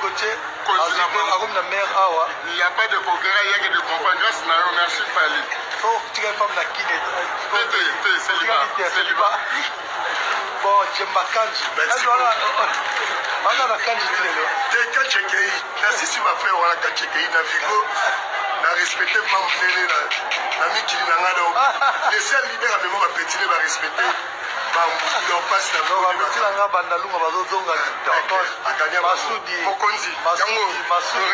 Gauthier, comme la mère Awa. Il n'y a pas de progrès, il y a que de comprendre. Grâce à nous, merci Fali. Oh, tu es une femme qui est célibat. Bon, j'aime ma kanji. On a kanji tu l'es là. T'es kanji, merci si ma frère, on a kanji, na Vigo, na respecté ma mère, na miki nangado. Les seuls leaders à mémoire petit va respecter. On passe la voie. Masudi, Mokonzi, yango,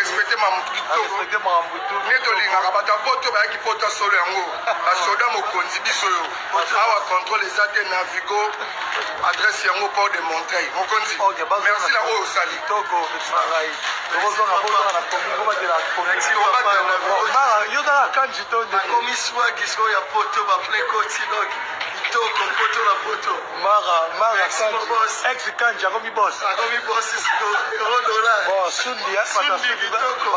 respecter ma moutou. Netolinga, kabata poto ba ki poto solo yango. Basoda Mokonzi biso yo. Awa contrôle les athées na Vigo. Adresse yango port de Montreuil. Mokonzi. Merci la haut sali. Toko, Betsarai. Yo dans la kanji to de komiswa gisko ya poto ba plekoti donc. Toko poto la poto. Mara ex kanji akomi boss. Akomi boss isko $1. Bon, Sundi toko.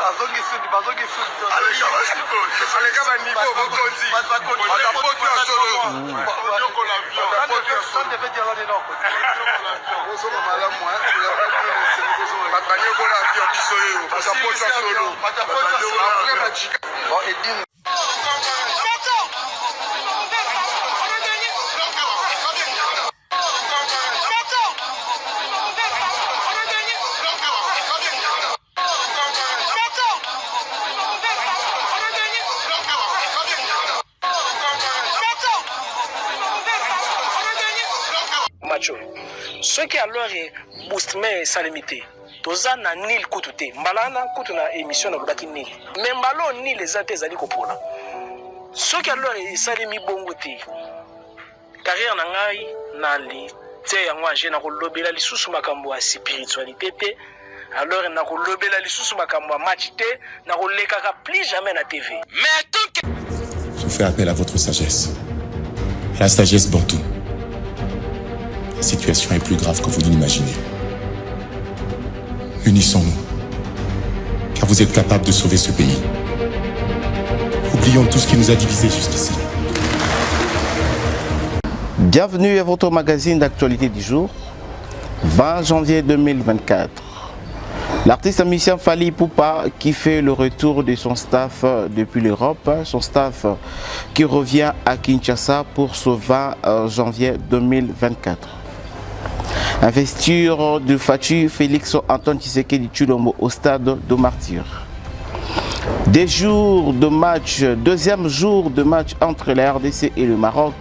Azongi Sundi. Aleka ba niveau Mokonzi. Poto ya solo. Ça devait dire là dedans. Bon, et dis ceux qui alors boost mais ça limité toza na nil kututé mbalana kutu na émission na baki nil mais mbalo nil les athées zali kopona ceux qui alors salimi bongoté carrière na ngai na li té yango anje na kolobela lisusu makambo ya spiritualité té alors na kolobela lisusu makambo ya match té na kolekaka plus jamais na TV mais tant que je fais appel à votre sagesse, à la sagesse Bantou. La situation est plus grave que vous ne l'imaginez. Unissons-nous, car vous êtes capables de sauver ce pays. Oublions tout ce qui nous a divisés jusqu'ici. Bienvenue à votre magazine d'actualité du jour, 20 janvier 2024. L'artiste musicien Fally Ipupa qui fait le retour de son staff depuis l'Europe, son staff qui revient à Kinshasa pour ce 20 janvier 2024. Investiture de Fatou Félix Antoine Tshisekedi Tshilombo au stade de Martyr. Des jours de match, deuxième jour de match entre la RDC et le Maroc.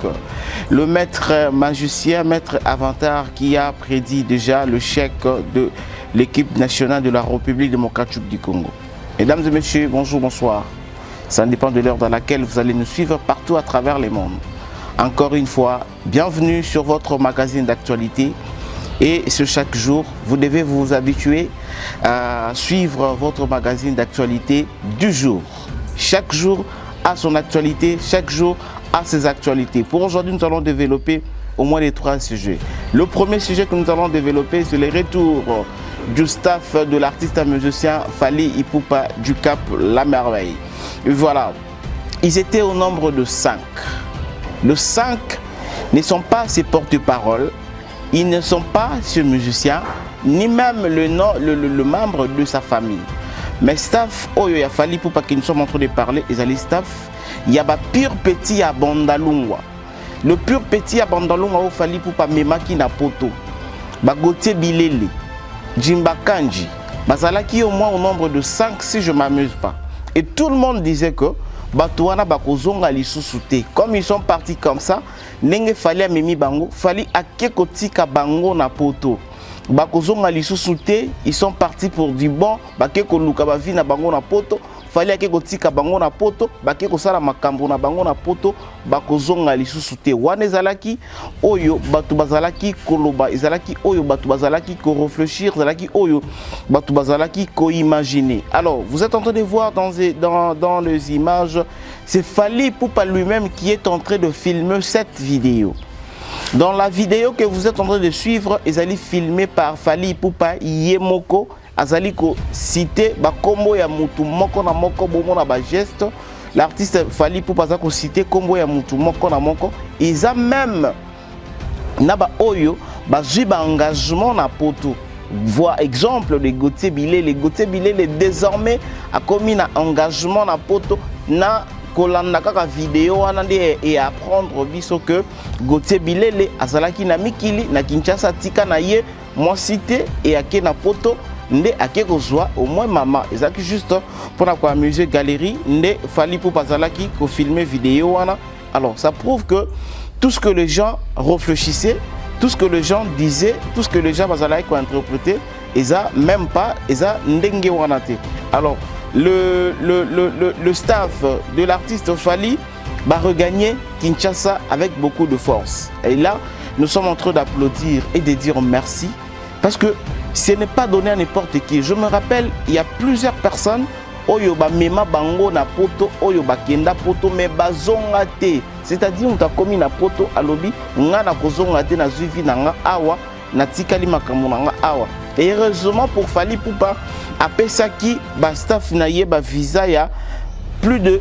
Le maître magicien, maître Avantar qui a prédit déjà le chèque de l'équipe nationale de la République démocratique du Congo. Mesdames et messieurs, bonjour, bonsoir. Ça dépend de l'heure dans laquelle vous allez nous suivre partout à travers le monde. Encore une fois, bienvenue sur votre magazine d'actualité. Et ce chaque jour, vous devez vous habituer à suivre votre magazine d'actualité du jour. Chaque jour a son actualité, chaque jour a ses actualités. Pour aujourd'hui, nous allons développer au moins les 3 sujets. Le premier sujet que nous allons développer, c'est le retour du staff de l'artiste musicien Fally Ipupa du Cap La Merveille. Et voilà, ils étaient au nombre de 5. Les 5 ne sont pas ses porte-paroles. Ils ne sont pas ce musicien, ni même le membre de sa famille. Mais staff, il y a Fally Ipupa qui nous sommes en train de parler, les staff, il y a pur petit à Bandalungwa. Le pur petit à Bandalungwa, Fally Ipupa memaki na poto. Gauthier Bilele, Jimba Kanji, bazalaki au moins au nombre de 5 si je ne m'amuse pas. Et tout le monde disait que Batouana bakozonga lisusuté. Comme ils sont partis comme ça, nenge Fally amemi bango, Fally akekotika bango na poto. Bakozonga lisusuté, ils sont partis pour du bon, bakeko luka bavi na bango na poto, Fally akekotika bango na poto, bakeko sala makambo na bango na poto, bakozonga lisusuté. Wana ezalaki oyo batu bazalaki koloba, ezalaki oyo batu bazalaki ko réfléchir, ezalaki oyo batu bazalaki ko imaginer. Alors, vous êtes en train de voir dans les images, c'est Fally Ipupa lui-même qui est en train de filmer cette vidéo. Dans la vidéo que vous êtes en train de suivre, ezali filmé par Fally Ipupa Yemoko. Azali ko cité ba kombo ya mutu moko na moko bomo na ba geste. L'artiste Fally Ipupa za ko cité kombo ya mutu moko na moko. Ils a même na ba oyo ba zui ba engagement na poto. voir exemple de Gauthier Bilé. Les Gauthier Bilé désormais a commis un engagement na poto na kolanda kaka vidéo wana et apprendre biso que Gauthier Bilé azalaki na mikili na Kinshasa tika na ye moi cité et ake na poto nde ake kozwa au moins mama ezaki juste pour na ko amuser galerie nde fali pour bazalaki ko filmer vidéo wana. Alors ça prouve que tout ce que les gens réfléchissaient, tout ce que les gens disaient, tout ce que les gens bazalaki ko interpréter, eza même pas eza ndenge wana te. Alors le staff de l'artiste Fally va regagner Kinshasa avec beaucoup de force. Et là, nous sommes en train d'applaudir et de dire merci parce que ce n'est pas donné à n'importe qui. Je me rappelle, il y a plusieurs personnes oyo ba mema bango na poto oyo ba kenda poto me bazonga te. C'est-à-dire on t'a commis na poto alobi nga na kozonga te na zuivi na nga awa na tikali makambo na nga awa. Et heureusement pour Fally Poupa après ça qui ba staff na ye ba visa ya plus de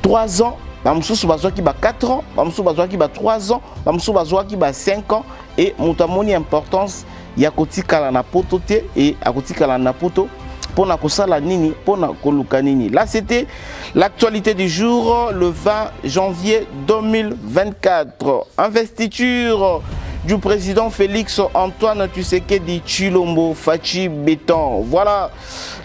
3 ans, ba mususu bazwa ki ba 4 ans, ba mususu bazwa ki ba 3 ans, ba mususu bazwa ki ba 5 ans et mutamoni importance ya kotikala na poto te et akotikala na poto pona kosala nini pona koluka nini. Là c'était l'actualité du jour le 20 janvier 2024. Investiture du président Félix Antoine Tshisekedi Tshilombo Fachi Béton. Voilà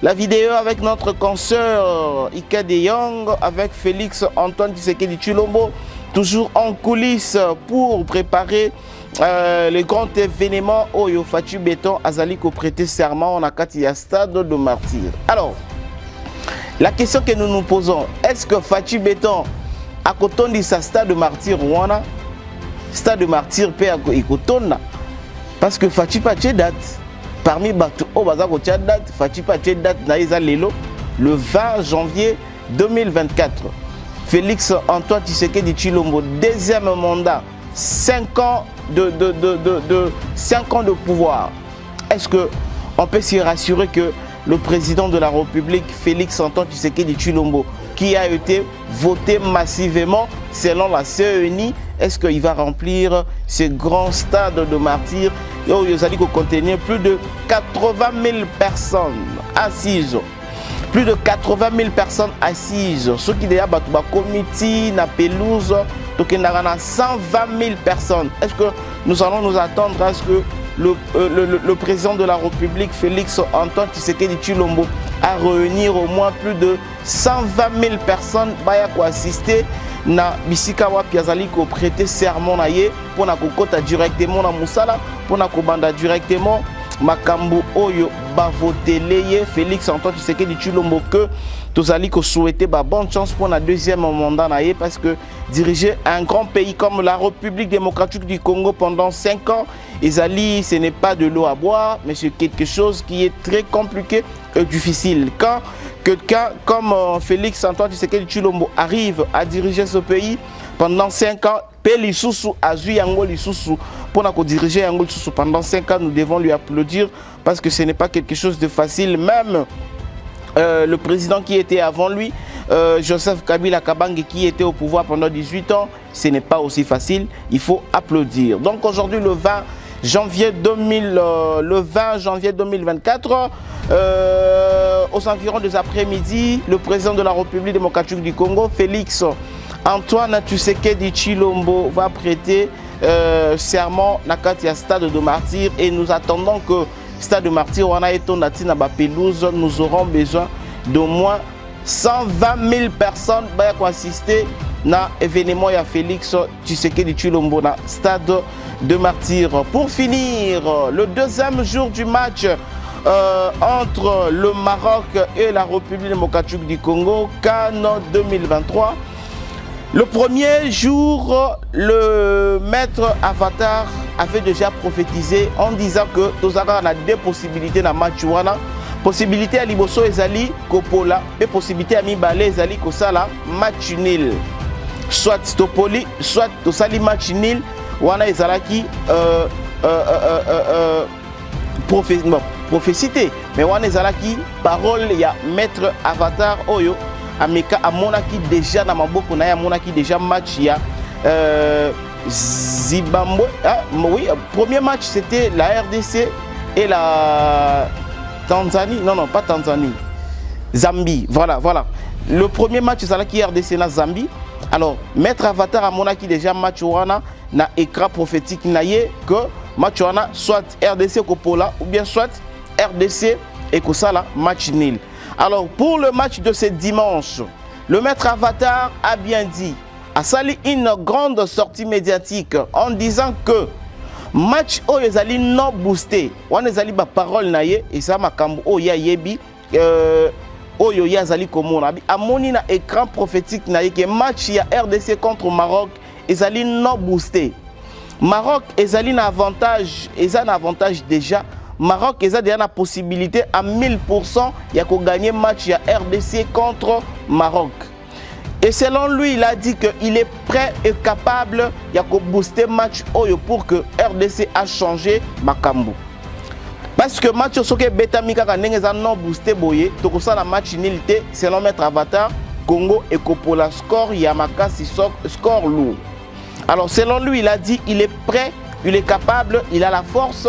la vidéo avec notre consoeur Ika de Young avec Félix Antoine Tshisekedi Tshilombo toujours en coulisses pour préparer le grand événement Oyo Fachi Béton Azali ko prêter serment na kati ya stade de Martyr. Alors la question que nous nous posons, est-ce que Fachi Béton a kotondi sa stade de Martyr wana? Stade de Martyr pe ikotona parce que Fachi pa tche date parmi bato o bazako tche date Fachi pa tche date na eza lelo le 20 janvier 2024. Félix Antoine Tshisekedi Tshilombo deuxième mandat 5 ans de 5 ans de pouvoir. Est-ce que on peut s'y rassurer que le président de la République Félix Antoine Tshisekedi Tshilombo qui a été voté massivement selon la CENI, est-ce qu'il va remplir ce grand stade de Martyr où il allait contenir plus de 80 000 personnes assises? Plus de 80 000 personnes assises. Ceux qui déjà battu ba comité na pelouse, donc il y a 120 000 personnes. Est-ce que nous allons nous attendre à ce que le président de la République Félix Antoine Tshisekedi Tshilombo à réunir au moins plus de 120 000 personnes pour assister na bisika wapi azali ko prêter serment na ye pour na kokota directement na musala pour na kobanda directement makambo oyo ba votele ye Félix Antoine Tshisekedi Tshilombo que tozali ko souhaiter ba bonne chance pour la deuxième mandat na ye parce que diriger un grand pays comme la République démocratique du Congo pendant 5 ans ezali ce n'est pas de l'eau à boire mais c'est quelque chose qui est très compliqué et difficile. Quand quelqu'un comme Félix Antoine Tshisekedi Tshilombo arrive à diriger ce pays pendant 5 ans, pour diriger Yango Lisusu pendant 5 ans, nous devons lui applaudir parce que ce n'est pas quelque chose de facile. Même le président qui était avant lui, Joseph Kabila Kabange, qui était au pouvoir pendant 18 ans, ce n'est pas aussi facile. Il faut applaudir. Donc aujourd'hui, le 20 janvier 2024, aux environs des après-midi, le président de la République démocratique du Congo, Félix Antoine Tshisekedi Tshilombo, va prêter serment na kati ya stade de Martyr et nous attendons que stade de Martyr wana etondati na ba pelouse, nous aurons besoin d'au moins 120 000 personnes pour assister na événement ya Félix Tshisekedi Tshilombo na stade de Martyr. Pour finir, le deuxième jour du match entre le Maroc et la République démocratique du Congo, CAN 2023. Le premier jour, le maître Avatar avait déjà prophétisé en disant que Tozara a 2 possibilités dans le match. Possibilité à Liboso Ezali Kopola et possibilité à Mibale Ezali Kosala match nul. Soit Topoli, soit Tosali match nul. Wana Ezalaki prophécité. Mais Wana Ezalaki parole il y a maître Avatar Oyo. Ameka amonaki déjà na maboko na ya amonaki déjà match ya Zimbabwe. Ah, oui, premier match c'était la RDC et la Tanzanie. Non, pas Tanzanie. Zambie. Voilà. Le premier match, c'est là qui RDC na Zambie. Alors, Maître Avatar a monaki déjà match wana na écran prophétique naye que match wana soit RDC Kopola ou bien soit RDC et Kosala match nul. Alors, pour le match de ce dimanche, le Maître Avatar a bien dit, a sali une grande sortie médiatique en disant que match oyezali non boosté. On ezali ba parole naye et ça makambo oya yebi oyo yazali komona amoni na écran prophétique naye que match ya RDC contre Maroc ezali non boosté. Maroc ezali na avantage, déjà. Maroc ezali déjà na possibilité à 1000% ya ko gagner match ya RDC contre Maroc. Et selon lui, il a dit qu'il est prêt et capable de booster le match pour que RDC a changé Makambu. Parce que le match soke Betamika a non boosté boye, donc ça la match nilité selon Maître Avatar, Congo et Kopola score Yamaka score lourd. Alors selon lui, il a dit il est prêt, il est capable, il a la force,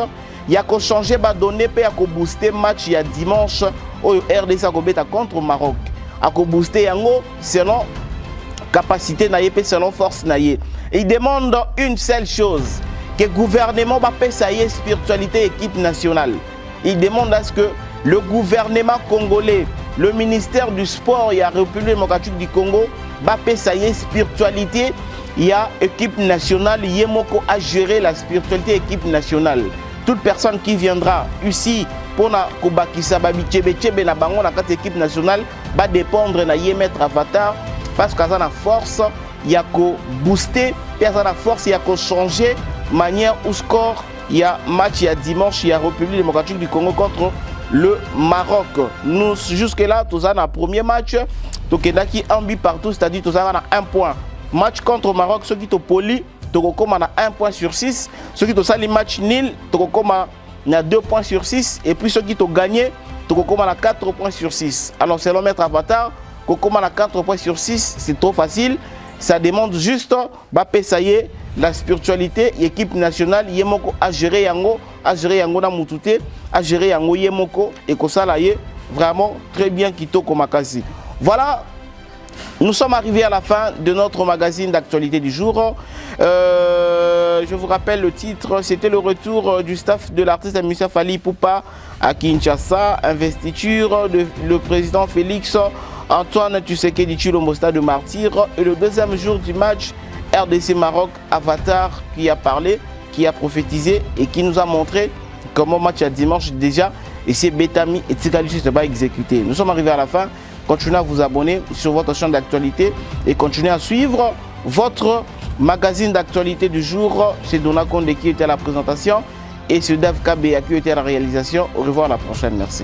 il a changé ba donné pour booster le match il y a dimanche au RDC a contre Maroc. A booster yango selon capacité naie et selon force naie. Il demande une seule chose, que le gouvernement va payer sa spiritualité équipe nationale. Il demande à ce que le gouvernement congolais, le ministère du sport et la République démocratique du Congo va payer sa spiritualité. Il y a équipe nationale, Yemoko a géré la spiritualité équipe nationale. Toute personne qui viendra ici pour na kobakisa babichebe na bango na kati équipe nationale va dépendre na Maître Avatar parce que ça a force il y a ko booster, ça a force il y a ko changer manière ou score il y a match il y a dimanche il y a République démocratique du Congo contre le Maroc. Nous jusque là tous on a premier match donc il y a qui ambi partout c'est-à-dire tous on a un point. Match contre Maroc ceux qui to poli Tokokoma na 1 point sur 6, ceux qui ont sali match nul, Tokokoma na 2 points sur 6, et puis ceux qui ont gagné, Tokokoma na 4 points sur 6. Alors selon Maître Avatar, Tokokoma na 4 points sur 6, c'est trop facile, ça demande juste Bapé Saye, la spiritualité, l'équipe nationale, Yemoko a géré yango na Mutute, a géré yango Yemoko, et Kosala ye, vraiment très bien Kitoko Makasi. Voilà. Nous sommes arrivés à la fin de notre magazine d'actualité du jour. Je vous rappelle le titre, c'était le retour du staff de l'artiste musicien Fally Ipupa à Kinshasa, investiture de le président Félix Antoine Tshisekedi Tshilombo au Stade de Martyrs et le deuxième jour du match RDC Maroc, Avatar qui a parlé, qui a prophétisé et qui nous a montré comment match à dimanche déjà et c'est Betami et Tsigali ne pas exécuté. Nous sommes arrivés à la fin. Continuez à vous abonner sur votre chaîne d'actualité et continuez à suivre votre magazine d'actualité du jour. C'est Dona Konde qui était à la présentation et c'est Dave Kabe qui était à la réalisation. Au revoir à la prochaine. Merci.